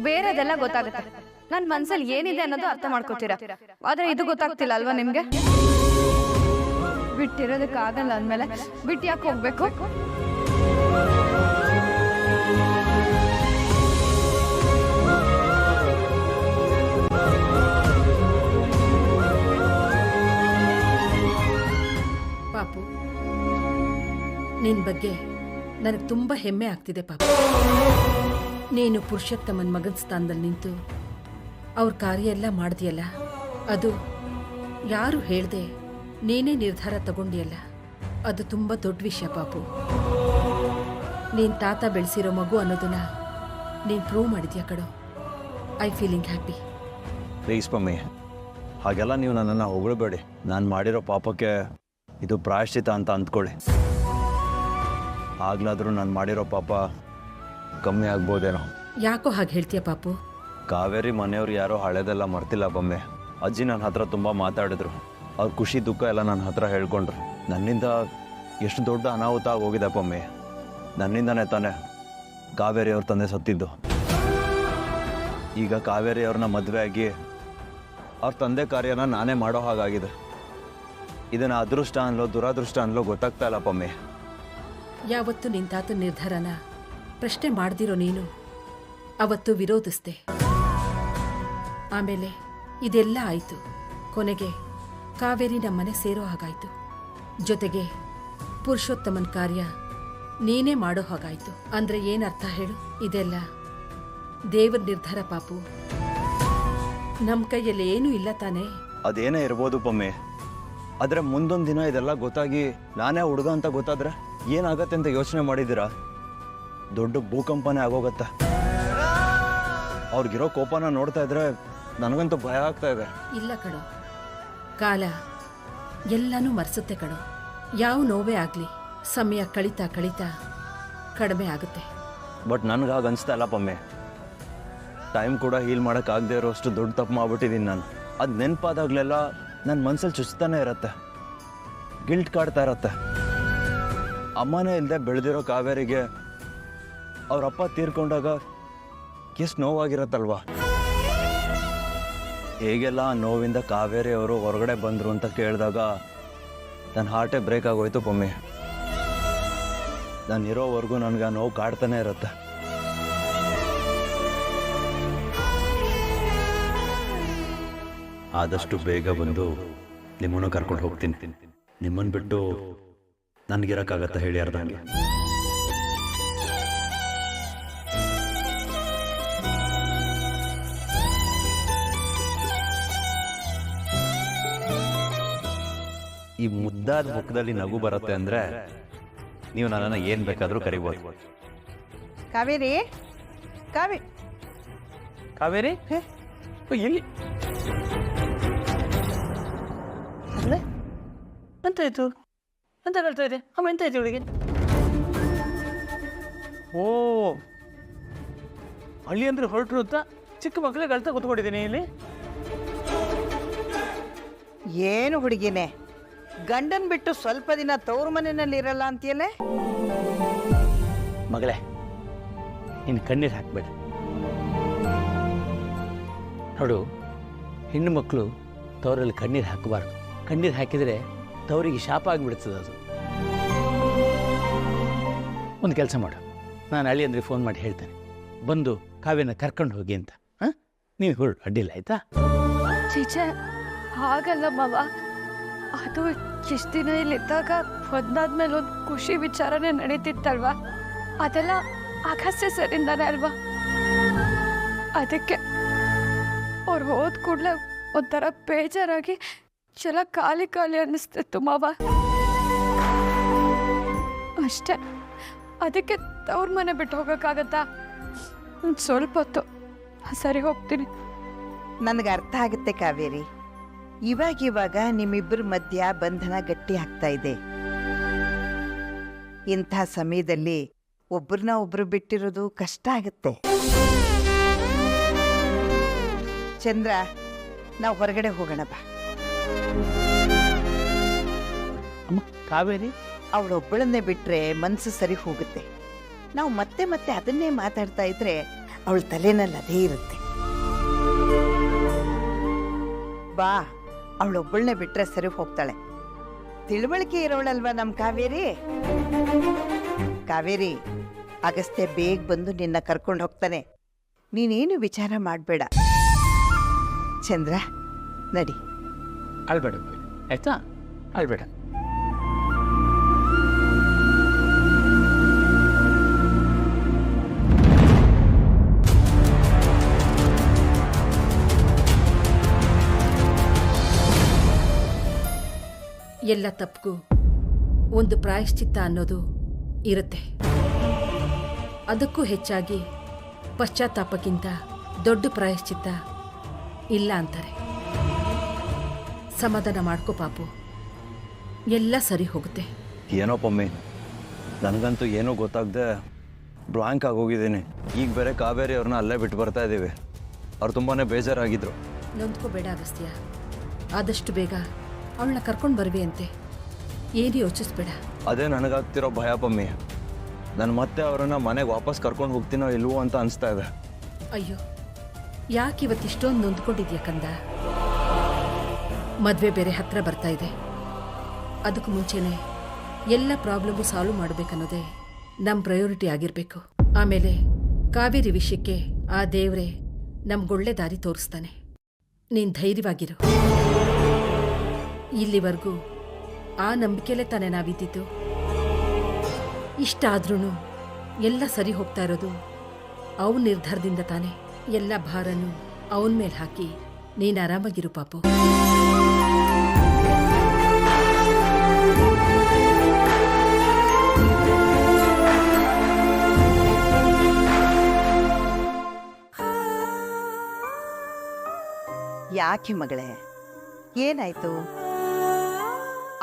ಬೇರೆದೆಲ್ಲ ಗೊತ್ತಾಗುತ್ತೆ. ನನ್ನ ಮನಸ್ಸಲ್ಲಿ ಏನಿದೆ ಅನ್ನೋದು ಅರ್ಥ ಮಾಡ್ಕೊತೀರಾ. ಆದ್ರೆ ಇದು ಗೊತ್ತಾಗ್ತಿಲ್ಲ ಅಲ್ವಾ ನಿಮ್ಗೆ? ಬಿಟ್ಟಿರೋದಕ್ಕಾಗಲ್ಲ ಅಂದಮೇಲೆ ಬಿಟ್ಟು ಯಾಕೆ ಹೋಗ್ಬೇಕು? ಪಾಪು, ನಿನ್ನ ಬಗ್ಗೆ ನನಗೆ ತುಂಬ ಹೆಮ್ಮೆ ಆಗ್ತಿದೆ ಪಾಪು. ನೀನು ಪುರುಷೋತ್ತಮನ ಮಗನ ಸ್ಥಾನದಲ್ಲಿ ನಿಂತು ಅವ್ರ ಕಾರ್ಯ ಎಲ್ಲ ಮಾಡಿದೆಯಲ್ಲ, ಅದು ಯಾರು ಹೇಳ್ದೆ ನೀನೇ ನಿರ್ಧಾರ ತಗೊಂಡಿಯಲ್ಲ, ಅದು ತುಂಬ ದೊಡ್ಡ ವಿಷಯ ಪಾಪು. ನೀನು ತಾತ ಬೆಳೆಸಿರೋ ಮಗು ಅನ್ನೋದನ್ನ ನೀನು ಪ್ರೂವ್ ಮಾಡಿದ್ಯಾ ಕಣೋ. I feeling happy. Please mummy, ಹಾಗೆಲ್ಲ ನೀವು ನನ್ನನ್ನು ಹೊಗಳಬೇಡಿ. ನಾನು ಮಾಡಿರೋ ಪಾಪಕ್ಕೆ ಇದು ಪ್ರಾಯಶ್ಚಿತ ಅಂತ ಅಂದ್ಕೊಳ್ಳಿ. ಆಗ್ಲಾದರೂ ನಾನು ಮಾಡಿರೋ ಪಾಪ ಕಮ್ಮಿ ಆಗ್ಬೋದೇನೋ. ಯಾಕೋ ಹಾಗೆ ಹೇಳ್ತೀಯ ಪಾಪು? ಕಾವೇರಿ ಮನೆಯವ್ರು ಯಾರೋ ಹಳೆದೆಲ್ಲ ಮರ್ತಿಲ್ಲ ಬೊಮ್ಮೆ. ಅಜ್ಜಿ ನನ್ನ ಹತ್ರ ತುಂಬ ಮಾತಾಡಿದ್ರು. ಅವ್ರ ಖುಷಿ ದುಃಖ ಎಲ್ಲ ನನ್ನ ಹತ್ರ ಹೇಳ್ಕೊಂಡ್ರು. ನನ್ನಿಂದ ಎಷ್ಟು ದೊಡ್ಡ ಅನಾಹುತ ಆಗೋಗಿದೆ ಬೊಮ್ಮೆ. ನನ್ನಿಂದನೇ ತಾನೇ ಕಾವೇರಿ ಅವ್ರ ತಂದೆ ಸತ್ತಿದ್ದು. ಈಗ ಕಾವೇರಿ ಅವ್ರನ್ನ ಮದುವೆ ಆಗಿ ಅವ್ರ ತಂದೆ ಕಾರ್ಯನ ನಾನೇ ಮಾಡೋ ಹಾಗಾಗಿದೆ. ಇದನ್ನು ಅದೃಷ್ಟ ಅನ್ಲೋ ದುರಾದೃಷ್ಟ ಅನ್ಲೋ ಗೊತ್ತಾಗ್ತಾ ಇಲ್ಲ ಪಮ್ಮಿ. ಯಾವತ್ತು ನಿನ್ನ ತಾತನ ನಿರ್ಧಾರನ ಪ್ರಶ್ನೆ ಮಾಡ್ದಿರೋ ನೀನು ಅವತ್ತು ವಿರೋಧಿಸ್ದೆ. ಆಮೇಲೆ ಇದೆಲ್ಲ ಆಯಿತು. ಕೊನೆಗೆ ಕಾವೇರಿ ನಮ್ಮನೆ ಸೇರೋ ಹಾಗಾಯಿತು. ಜೊತೆಗೆ ಪುರುಷೋತ್ತಮನ ಕಾರ್ಯ ನೀನೇ ಮಾಡೋ ಹಾಗಾಯಿತು. ಅಂದರೆ ಏನರ್ಥ ಹೇಳು? ಇದೆಲ್ಲ ದೇವರ ನಿರ್ಧಾರ ಪಾಪು. ನಮ್ಮ ಕೈಯಲ್ಲಿ ಏನೂ ಇಲ್ಲ ತಾನೇ. ಅದೇನೇ ಇರ್ಬೋದು ಪಮ್ಮಿ, ಆದರೆ ಮುಂದೊಂದು ದಿನ ಇದೆಲ್ಲ ಗೊತ್ತಾಗಿ ನಾನೇ ಹುಡುಗ ಅಂತ ಗೊತ್ತಾದ್ರೆ ಏನಾಗತ್ತೆ ಅಂತ ಯೋಚನೆ ಮಾಡಿದ್ದೀರಾ? ದೊಡ್ಡ ಭೂಕಂಪನೇ ಆಗೋಗತ್ತೆ. ಅವ್ರಿಗಿರೋ ಕೋಪನ ನೋಡ್ತಾ ಇದ್ರೆ ನನಗಂತೂ ಭಯ ಆಗ್ತಾ ಇದೆ. ಇಲ್ಲ ಕಣೋ, ಕಾಲ ಎಲ್ಲನೂ ಮರೆಸುತ್ತೆ ಕಣೋ. ಯಾವ ನೋವೇ ಆಗಲಿ ಸಮಯ ಕಳೀತಾ ಕಳೀತಾ ಕಡಿಮೆ ಆಗುತ್ತೆ. ಬಟ್ ನನಗೆ ಹಾಗೆ ಅನಿಸ್ತಾ ಇಲ್ಲ ಪಮ್ಮಿ. ಟೈಮ್ ಕೂಡ ಹೀಲ್ ಮಾಡೋಕ್ಕಾಗದೇ ಇರೋಷ್ಟು ದೊಡ್ಡ ತಪ್ಪು ಮಾಡ್ಬಿಟ್ಟಿದ್ದೀನಿ ನಾನು. ಅದು ನೆನಪಾದಾಗಲೆಲ್ಲ ನನ್ನ ಮನಸ್ಸಲ್ಲಿ ಚುಚ್ತಾನೆ ಇರತ್ತೆ, ಗಿಲ್ಟ್ ಕಾಡ್ತಾ ಇರತ್ತೆ. ಅಮ್ಮನೇ ಇಲ್ಲದೆ ಬೆಳೆದಿರೋ ಕಾವೇರಿಗೆ ಅವರಪ್ಪ ತೀರ್ಕೊಂಡಾಗ ಎಷ್ಟು ನೋವಾಗಿರತ್ತಲ್ವಾ. ಹೇಗೆಲ್ಲ ಆ ನೋವಿಂದ ಕಾವೇರಿ ಅವರು ಹೊರಗಡೆ ಬಂದರು ಅಂತ ಕೇಳಿದಾಗ ನನ್ನ ಹಾರ್ಟೇ ಬ್ರೇಕ್ ಆಗೋಯ್ತು ಪಮ್ಮಿ. ನಾನು ಇರೋವರೆಗೂ ನನಗೆ ಆ ನೋವು ಕಾಡ್ತಾನೆ ಇರುತ್ತೆ. ಆದಷ್ಟು ಬೇಗ ಬಂದು ನಿಮ್ಮನ್ನು ಕರ್ಕೊಂಡು ಹೋಗ್ತೀನಿ. ನಿಮ್ಮನ್ನು ಬಿಟ್ಟು ನನಗಿರೋಕ್ಕಾಗತ್ತಾ ಹೇಳಿ ಅರ್ಧಂಗೆ? ಈ ಮುದ್ದಾದ ಮುಖದಲ್ಲಿ ನಗು ಬರುತ್ತೆ ಅಂದರೆ ನೀವು ನನ್ನನ್ನು ಏನು ಬೇಕಾದರೂ ಕರಿಬೋದು. ಕಾವೇರಿ, ಕಾವೇರಿ ಎಲ್ಲಿ ಅಲ್ಲೇ ಎಂತಾಯ್ತು? ಎಂತ ಕಳ್ತಾ ಇದೆ ಅಮ್ಮ? ಎಂತಾಯ್ತು ಇವಳಿಗೆ? ಓ, ಹಳ್ಳಿ ಅಂದ್ರೆ ಹೊರಟರು ಅಂತ ಚಿಕ್ಕ ಮಕ್ಕಳಿಗೆ ಕಳ್ತಾ ಕೂತ್ಕೊಂಡಿದ್ದೀನಿ ಇಲ್ಲಿ. ಏನು ಹುಡುಗಿನೇ, ಗಂಡನ್ ಬಿಟ್ಟು ಸ್ವಲ್ಪ ದಿನ ತವ್ರ ಮನೆಯಲ್ಲಿ ಇರಲ್ಲ ಅಂತೀಯಲ್ಲೇ? ಮಗಳೇ, ನೀನು ಕಣ್ಣೀರು ಹಾಕ್ಬೇಡ ನೋಡು. ಹೆಣ್ಣು ಮಕ್ಕಳು ತವರಲ್ಲಿ ಕಣ್ಣೀರು ಹಾಕಬಾರ್ದು. ಕಣ್ಣೀರು ಹಾಕಿದರೆ ತವರಿಗೆ ಶಾಪ ಆಗಿಬಿಡ್ತದೆ. ಅದು ಒಂದು ಕೆಲಸ ಮಾಡು, ನಾನು ಹಳ್ಳಿ ಅಂದ್ರೆ ಫೋನ್ ಮಾಡಿ ಹೇಳ್ತೇನೆ, ಬಂದು ಕಾವ್ಯನ ಕರ್ಕೊಂಡು ಹೋಗಿ ಅಂತ. ಹಾಂ, ನೀವು ಹೊರಡು, ಅಡ್ಡಿಲ್ಲ ಆಯ್ತಾ? ಚೀಚೆ, ಹಾಗಲ್ಲ ಮಾವ. ಅದು ಇಷ್ಟು ದಿನ ಇಲ್ಲಿದ್ದಾಗ ಒಂದಾದ್ಮೇಲೆ ಒಂದು ಖುಷಿ ವಿಚಾರನೇ ನಡೀತಿತ್ತಲ್ವಾ, ಅದೆಲ್ಲ ಅಗಸ್ತ್ಯ ಸರಿಂದಾನೆ ಅಲ್ವಾ. ಅದಕ್ಕೆ ಅವ್ರು ಹೋದ ಕೂಡಲೇ ಒಂಥರ ಬೇಜಾರಾಗಿ ಚೆಲ ಖಾಲಿ ಖಾಲಿ ಅನ್ನಿಸ್ತಿತ್ತು ಮಾವ. ಅಷ್ಟೇ, ಅದಕ್ಕೆ ತವ್ರ ಮನೆ ಬಿಟ್ಟು ಹೋಗೋಕ್ಕಾಗತ್ತಾ? ಸ್ವಲ್ಪ ಹೊತ್ತು ಸರಿ ಹೋಗ್ತೀನಿ. ನನಗೆ ಅರ್ಥ ಆಗುತ್ತೆ ಕಾವೇರಿ. ಇವಾಗ ನಿಮ್ಮಿಬ್ಬರ ಮಧ್ಯ ಬಂಧನ ಗಟ್ಟಿ ಆಗ್ತಾ ಇದೆ. ಇಂಥ ಸಮಯದಲ್ಲಿ ಒಬ್ಬರನ್ನ ಒಬ್ರು ಬಿಟ್ಟಿರೋದು ಕಷ್ಟ ಆಗುತ್ತೆ. ಚಂದ್ರ, ನಾವು ಹೊರಗಡೆ ಹೋಗೋಣ ಬಾ. ಅಮ್ಮ, ಕಾವೇರಿ ಅವಳೊಬ್ಬಳನ್ನೇ ಬಿಟ್ರೆ ಮನಸ್ಸು ಸರಿ ಹೋಗುತ್ತೆ. ನಾವು ಮತ್ತೆ ಮತ್ತೆ ಅದನ್ನೇ ಮಾತಾಡ್ತಾ ಇದ್ರೆ ಅವಳ ತಲೆನಲ್ಲಿ ಅದೇ ಇರುತ್ತೆ. ಬಾ, ಅವಳೊಬ್ಬಳನ್ನೇ ಬಿಟ್ರೆ ಸರಿ ಹೋಗ್ತಾಳೆ. ತಿಳುವಳಿಕೆ ಇರೋಳಲ್ವಾ ನಮ್ಮ ಕಾವೇರಿ. ಕಾವೇರಿ, ಅಗಸ್ತ್ಯ ಬೇಗ ಬಂದು ನಿನ್ನ ಕರ್ಕೊಂಡು ಹೋಗ್ತಾನೆ. ನೀನೇನು ವಿಚಾರ ಮಾಡಬೇಡ. ಚಂದ್ರ, ನಡಿ. ಅಳ್ಬೇಡ ಆಯ್ತಾ, ಅಳ್ಬೇಡ. ಎಲ್ಲ ತಪ್ಪಿಗೂ ಒಂದು ಪ್ರಾಯಶ್ಚಿತ್ತ ಅನ್ನೋದು ಇರುತ್ತೆ. ಅದಕ್ಕೂ ಹೆಚ್ಚಾಗಿ ಪಶ್ಚಾತ್ತಾಪಕ್ಕಿಂತ ದೊಡ್ಡ ಪ್ರಾಯಶ್ಚಿತ್ತ ಇಲ್ಲ ಅಂತಾರೆ. ಸಮಾಧಾನ ಮಾಡ್ಕೋ ಪಾಪು, ಎಲ್ಲ ಸರಿ ಹೋಗುತ್ತೆ. ಏನೋ ಪಮ್ಮಿ, ನನಗಂತೂ ಏನೂ ಗೊತ್ತಾಗದೆ ಬ್ಲಾಂಕ್ ಆಗೋಗಿದ್ದೀನಿ. ಈಗ ಬೇರೆ ಕಾವೇರಿ ಅವ್ರನ್ನ ಅಲ್ಲೇ ಬಿಟ್ಟು ಬರ್ತಾ ಇದ್ದೀವಿ. ಅವ್ರು ತುಂಬಾ ಬೇಜಾರಾಗಿದ್ರು. ನೊಂದ್ಕೋಬೇಡ ಅಗಸ್ತ್ಯ, ಆದಷ್ಟು ಬೇಗ ಅವಳನ್ನ ಕರ್ಕೊಂಡು ಬರ್ವಿ ಅಂತೆ. ಏನು ಯೋಚಿಸ್ಬೇಡ. ಅದೇ ನನಗಾಗ್ತಿರೋ ಭಯ ಪಮ್ಮಿ. ನಾನು ಮತ್ತೆ ಅವರನ್ನು ಮನೆಗೆ ವಾಪಸ್ ಕರ್ಕೊಂಡು ಹೋಗ್ತೀನೋ ಇಲ್ವೋ ಅಂತ ಅನಿಸ್ತಾ ಇದೆ. ಅಯ್ಯೋ, ಯಾಕೆ ಇವತ್ತಿಷ್ಟೊಂದು ನೊಂದ್ಕೊಂಡಿದ್ಯಾ ಕಂದ? ಮದುವೆ ಬೇರೆ ಹತ್ರ ಬರ್ತಾ ಇದೆ. ಅದಕ್ಕೂ ಮುಂಚೆನೆ ಎಲ್ಲ ಪ್ರಾಬ್ಲಮ್ಮು ಸಾಲ್ವ್ ಮಾಡಬೇಕನ್ನೋದೇ ನಮ್ಮ ಪ್ರಯಾರಿಟಿ ಆಗಿರಬೇಕು. ಆಮೇಲೆ ಕಾವೇರಿ ವಿಷಯಕ್ಕೆ ಆ ದೇವರೇ ನಮ್ಗೊಳ್ಳೆ ದಾರಿ ತೋರಿಸ್ತಾನೆ. ನೀನು ಧೈರ್ಯವಾಗಿರು. ಇಲ್ಲಿವರೆಗೂ ಆ ನಂಬಿಕೆಯಲ್ಲೇ ತಾನೇ ನಾವಿದ್ದಿದ್ದು. ಇಷ್ಟ ಆದ್ರೂ ಎಲ್ಲ ಸರಿ ಹೋಗ್ತಾ ಇರೋದು ಅವನ ನಿರ್ಧಾರದಿಂದ ತಾನೆ. ಎಲ್ಲ ಭಾರನೂ ಅವನ ಮೇಲೆ ಹಾಕಿ ನೀನು ಆರಾಮಾಗಿರು ಪಾಪು. ಯಾಕೆ ಮಗಳೇ, ಏನಾಯ್ತು?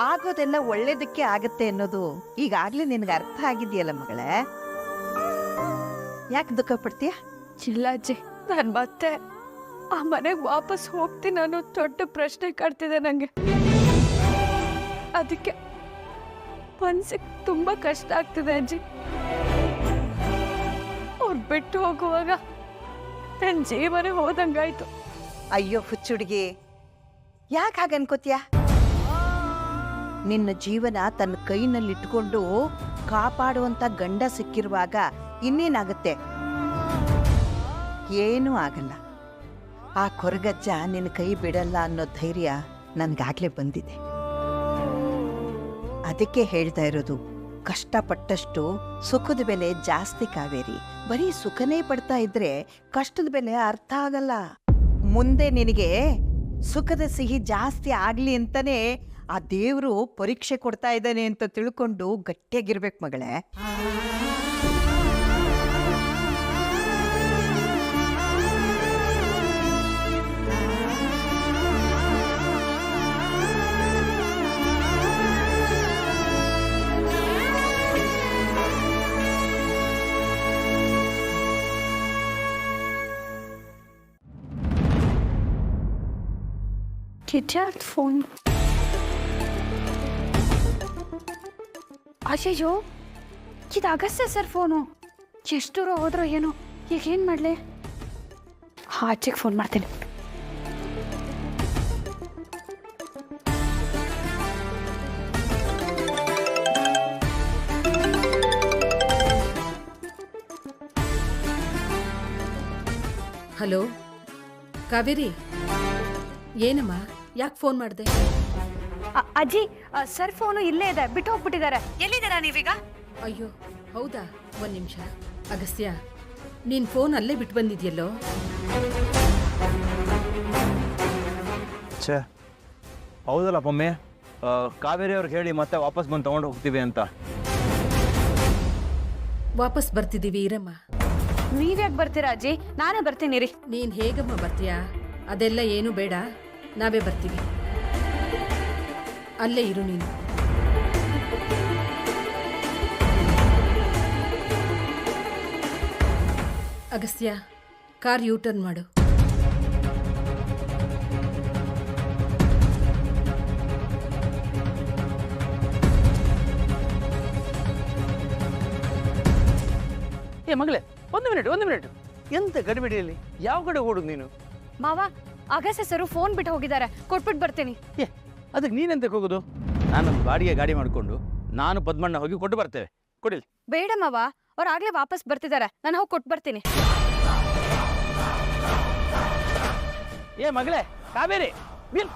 ಆಗೋದೆಲ್ಲ ಒಳ್ಳೇದಕ್ಕೆ ಆಗತ್ತೆ ಅನ್ನೋದು ಈಗಾಗ್ಲೇ ನಿನಗೆ ಅರ್ಥ ಆಗಿದೆಯಲ್ಲ ಮಗಳೇ. ಯಾಕೆ ದುಃಖ ಪಡ್ತೀಯ? ಇಲ್ಲ ಅಜ್ಜಿ, ನಾನು ಮತ್ತೆ ಆ ಮನೆಗೆ ವಾಪಸ್ ಹೋಗ್ತೀನಿ ಅನ್ನೋ ದೊಡ್ಡ ಪ್ರಶ್ನೆ ಕಾಡ್ತಿದೆ ನನಗೆ. ಅದಕ್ಕೆ ಮನ್ಸಿಗೆ ತುಂಬ ಕಷ್ಟ ಆಗ್ತಿದೆ ಅಜ್ಜಿ. ಅವ್ರು ಬಿಟ್ಟು ಹೋಗುವಾಗ ನನ್ನ ಜೀವನ ಹೋದಂಗಾಯ್ತು. ಅಯ್ಯೋ ಹುಚ್ಚುಡುಗಿ, ಯಾಕೆ ಹಾಗೆ ಅನ್ಕೋತೀಯ? ನಿನ್ನ ಜೀವನ ತನ್ನ ಕೈನಲ್ಲಿಟ್ಕೊಂಡು ಕಾಪಾಡುವಂತ ಗಂಡ ಸಿಕ್ಕಿರುವಾಗ ಇನ್ನೇನಾಗತ್ತೆ? ಏನೂ ಆಗಲ್ಲ. ಆ ಕೊರಗಜ್ಜ ನಿನ್ನ ಕೈ ಬಿಡಲ್ಲ ಅನ್ನೋ ಧೈರ್ಯ ನನ್ಗಾಗ್ಲೇ ಬಂದಿದೆ. ಅದಕ್ಕೆ ಹೇಳ್ತಾ ಇರೋದು, ಕಷ್ಟಪಟ್ಟಷ್ಟು ಸುಖದ ಬೆಲೆ ಜಾಸ್ತಿ ಕಾವೇರಿ. ಬರೀ ಸುಖನೇ ಪಡ್ತಾ ಇದ್ರೆ ಕಷ್ಟದ ಬೆಲೆ ಅರ್ಥ ಆಗಲ್ಲ. ಮುಂದೆ ನಿನಗೆ ಸುಖದ ಸಿಹಿ ಜಾಸ್ತಿ ಆಗ್ಲಿ ಅಂತಾನೆ ಆ ದೇವರು ಪರೀಕ್ಷೆ ಕೊಡ್ತಾ ಇದ್ದಾನೆ ಅಂತ ತಿಳ್ಕೊಂಡು ಗಟ್ಟಿಯಾಗಿರ್ಬೇಕು ಮಗಳೇ. ಕಿಟ್ಯಾಟ್ ಫೋನ್. ಅಯ್ಯಯ್ಯೋ, ಇದು ಅಗಸ್ತ್ಯ ಸರ್ ಫೋನು. ಎಷ್ಟು ದೂರ ಹೋದ್ರೋ ಏನೋ. ಈಗ ಏನು ಮಾಡಲಿ? ಆಚೆಗೆ ಫೋನ್ ಮಾಡ್ತೀನಿ. ಹಲೋ ಕಾವೇರಿ, ಏನಮ್ಮ, ಯಾಕೆ ಫೋನ್ ಮಾಡಿದೆ? ಅಜ್ಜಿ, ಸರ್ ಫೋನು ಇಲ್ಲೇ ಇದೆ, ಬಿಟ್ಟು ಹೋಗ್ಬಿಟ್ಟಿದ್ದಾರೆ. ಎಲ್ಲಿದ್ದೀರಾ ನೀವೀಗ? ಅಯ್ಯೋ ಹೌದಾ, ಒಂದು ನಿಮಿಷ. ಅಗಸ್ತ್ಯ, ನೀನು ಫೋನ್ ಅಲ್ಲೇ ಬಿಟ್ಟು ಬಂದಿದ್ಯಲ್ಲೋ? ಛೇ, ಹೌದಲ್ಲ ಪಮ್ಮಿ. ಕಾವೇರಿ ಅವ್ರಿಗೆ ಹೇಳಿ ಮತ್ತೆ ವಾಪಸ್ ಬಂದು ತೊಗೊಂಡು ಹೋಗ್ತೀವಿ ಅಂತ. ವಾಪಸ್ ಬರ್ತಿದ್ದೀವಿ ಇರಮ್ಮ. ನೀವ್ಯಾಕೆ ಬರ್ತೀರಾ ಅಜ್ಜಿ? ನಾನೇ ಬರ್ತೀನಿ ರೀ. ನೀನು ಹೇಗಮ್ಮ ಬರ್ತೀಯಾ? ಅದೆಲ್ಲ ಏನೂ ಬೇಡ, ನಾವೇ ಬರ್ತೀವಿ. ಅಲ್ಲೇ ಇರು ನೀನು. ಅಗಸ್ತ್ಯ, ಕಾರ್ ಯೂ ಟರ್ನ್ ಮಾಡು. ಏ ಮಗಳೇ, ಒಂದು ಮಿನಿಟ್. ಎಂತ ಗಡಿಬಿಡಿಯಲ್ಲಿ ಯಾವ ಕಡೆ ಓಡುದು ನೀನು? ಮಾವ ಅಗಸ್ಯ ಸರ್ ಫೋನ್ ಬಿಟ್ಟು ಹೋಗಿದ್ದಾರೆ, ಕೊಟ್ಬಿಟ್ಟು ಬರ್ತೀನಿ. ಏ ಅದಕ್ಕೆ ನೀನೆಂತಕ್ಕೆ ಹೋಗೋದು? ನಾನೊಂದು ಬಾಡಿಗೆ ಗಾಡಿ ಮಾಡಿಕೊಂಡು ನಾನು ಪದ್ಮಣ್ಣ ಹೋಗಿ ಕೊಟ್ಟು ಬರ್ತೇವೆ. ಕೊಡಿಲ್. ಬೇಡ ಮಾವ, ಅವ್ರು ಆಗ್ಲೇ ವಾಪಸ್ ಬರ್ತಿದ್ದಾರೆ, ನಾನು ಹೋಗಿ ಕೊಟ್ಟು ಬರ್ತೀನಿ. ಏ ಮಗಳೇ ಕಾವೇರಿ ಬಿಲ್